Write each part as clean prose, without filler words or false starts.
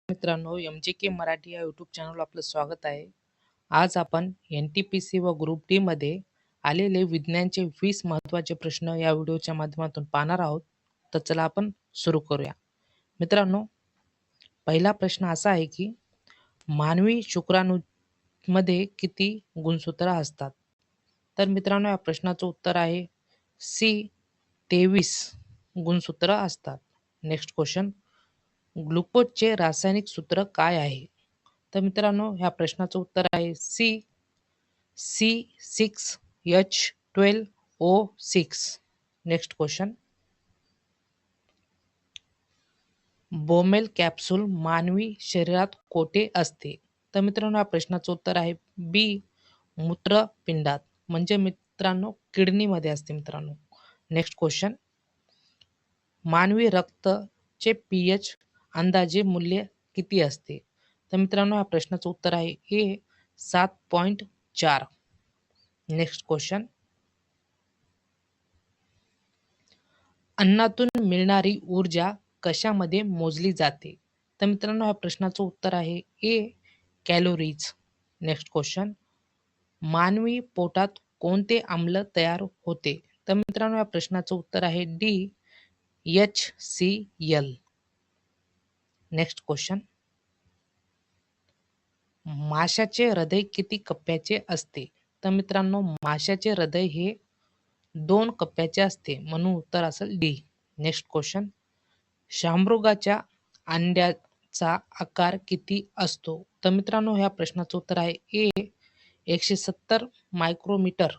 मित्रांनो, MJK मराठी या YouTube चॅनलवर आपलं स्वागत आहे. आज आपण NTPC व ग्रुप डी मध्ये आलेले विज्ञानचे 20 महत्त्वाचे प्रश्न या व्हिडिओच्या माध्यमातून पाहणार आहोत. तर चला आपण सुरू करूया. मित्रांनो, पहिला प्रश्न असा आहे की मानवी शुक्राणूमध्ये किती गुणसूत्र असतात? तर मित्रांनो, या प्रश्नाचं उत्तर आहे सी 23 गुणसूत्र असतात. नेक्स्ट क्वेश्चन, ग्लुकोजचे रासायनिक सूत्र काय आहे? तर मित्रांनो, ह्या प्रश्नाचं उत्तर आहे C6H12O6. नेक्स्ट क्वेश्चन, बोमेल कॅप्सूल मानवी शरीरात कोठे असते? तर मित्रांनो, या प्रश्नाचं उत्तर आहे बी मूत्रपिंडात, म्हणजे मित्रांनो किडनीमध्ये असते मित्रांनो. नेक्स्ट क्वेश्चन, मानवी रक्तचे pH अंदाजे मूल्य किती असते? तर मित्रांनो, या प्रश्नाचं उत्तर आहे ए 7.4. नेक्स्ट क्वेश्चन, अन्नातून मिळणारी ऊर्जा कशामध्ये मोजली जाते? तर मित्रांनो, या प्रश्नाचं उत्तर आहे ए कॅलोरीज. नेक्स्ट क्वेश्चन, मानवी पोटात कोणते आम्ल तयार होते? तर मित्रांनो, या प्रश्नाचं उत्तर आहे डी HCl. नेक्स्ट क्वेश्चन, माशाचे हृदय किती कप्प्याचे असते? तर मित्रांनो, माशाचे हृदय हे 2 कप्प्याचे असते, म्हणून उत्तर असेल डी. नेक्स्ट क्वेश्चन, शामृगाच्या अंड्याचा आकार किती असतो? तर मित्रांनो, ह्या प्रश्नाचं उत्तर आहे ए 170 मायक्रोमीटर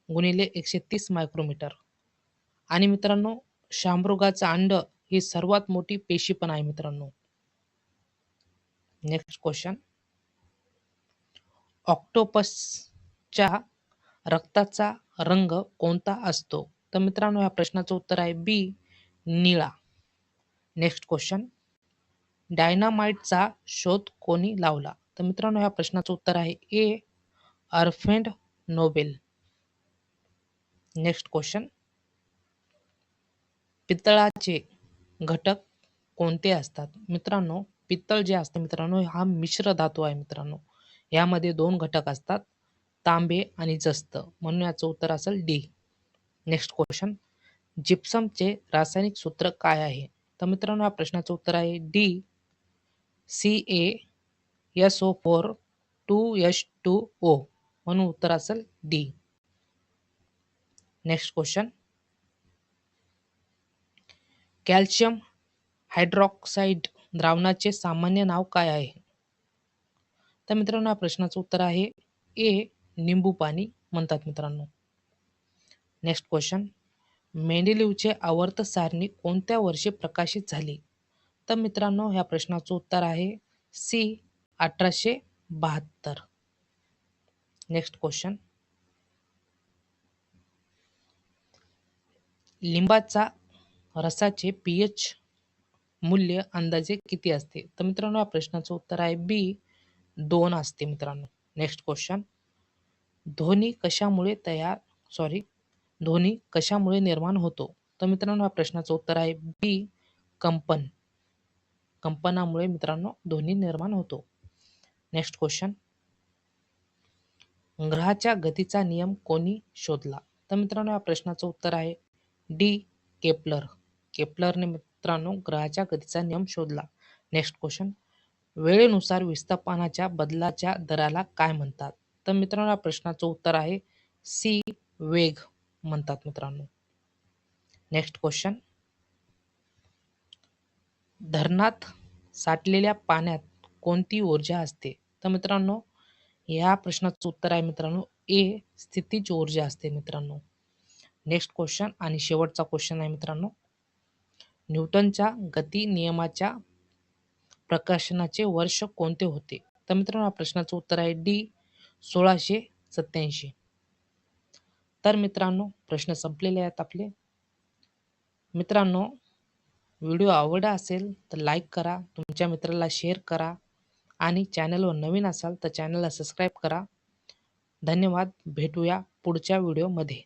गुणिले 130 मायक्रोमीटर. आणि मित्रांनो, शामृगाचं अंड ही सर्वात मोठी पेशी पण आहे मित्रांनो. नेक्स्ट क्वेश्चन, ऑक्टोपसच्या रक्ताचा रंग कोणता असतो? तर मित्रांनो, या प्रश्नाचं उत्तर आहे बी निळा. नेक्स्ट क्वेश्चन, डायनामाइटचा शोध कोणी लावला? तर मित्रांनो, या प्रश्नाचं उत्तर आहे ए अल्फ्रेड नोबेल. नेक्स्ट क्वेश्चन, पितळाचे घटक कोणते असतात? मित्रांनो, पित्तळ जे असते मित्रांनो, हा मिश्र धातू आहे मित्रांनो. यामध्ये 2 घटक असतात, तांबे आणि जस्त, म्हणून याचं उत्तर असेल डी. नेक्स्ट क्वेश्चन, जिप्समचे रासायनिक सूत्र काय आहे? तर मित्रांनो, या प्रश्नाचं उत्तर आहे डी CaSO4 2H2O, म्हणून उत्तर असेल D. Next question, calcium hydroxide द्रावणाचे सामान्य नाव काय आहे? तर मित्रांनो, या प्रश्नाचं उत्तर आहे ए निंबू पाणी म्हणतात मित्रांनो. नेक्स्ट क्वेश्चन, मेंडेलिव्हचे आवर्त सारणी कोणत्या वर्षी प्रकाशित झाली? तर मित्रांनो, ह्या प्रश्नाचं उत्तर आहे सी 1872. नेक्स्ट क्वेश्चन, लिंबाचा रसाचे pH मूल्य अंदाजे किती असते? तर मित्रांनो, या प्रश्नाचं उत्तर आहे बी 2 असते मित्रांनो. नेक्स्ट क्वेश्चन, ध्वनी कशामुळे निर्माण होतो? तर मित्रांनो, या प्रश्नाचं उत्तर आहे बी कंपन. कंपनामुळे मित्रांनो ध्वनी निर्माण होतो. नेक्स्ट क्वेश्चन, ग्रहाच्या गतीचा नियम कोणी शोधला? तर मित्रांनो, या प्रश्नाचं उत्तर आहे डी केपलर. केपलरने मित्रांनो ग्रहाच्या गतीचा नियम शोधला. नेक्स्ट क्वेश्चन, वेळेनुसार विस्थापनाच्या बदलाच्या दराला काय म्हणतात? तर मित्रांनो, या प्रश्नाचं उत्तर आहे सी वेग म्हणतात मित्रांनो. नेक्स्ट क्वेश्चन, धरणात साठलेल्या पाण्यात कोणती ऊर्जा असते? तर मित्रांनो, या प्रश्नाचं उत्तर आहे मित्रांनो ए स्थितीज ऊर्जा असते मित्रांनो. नेक्स्ट क्वेश्चन आणि शेवटचा क्वेश्चन आहे मित्रांनो, न्यूटनच्या गती नियमाच्या प्रकाशनाचे वर्ष कोणते होते? तर मित्रांनो, या प्रश्नाचं उत्तर आहे डी 1687. तर मित्रांनो, प्रश्न संपलेले आहेत आपले. मित्रांनो, व्हिडिओ आवडला असेल तर लाईक करा, तुमच्या मित्राला शेअर करा आणि चॅनलवर नवीन असाल तर चॅनलला सबस्क्राईब करा. धन्यवाद. भेटूया पुढच्या व्हिडिओमध्ये.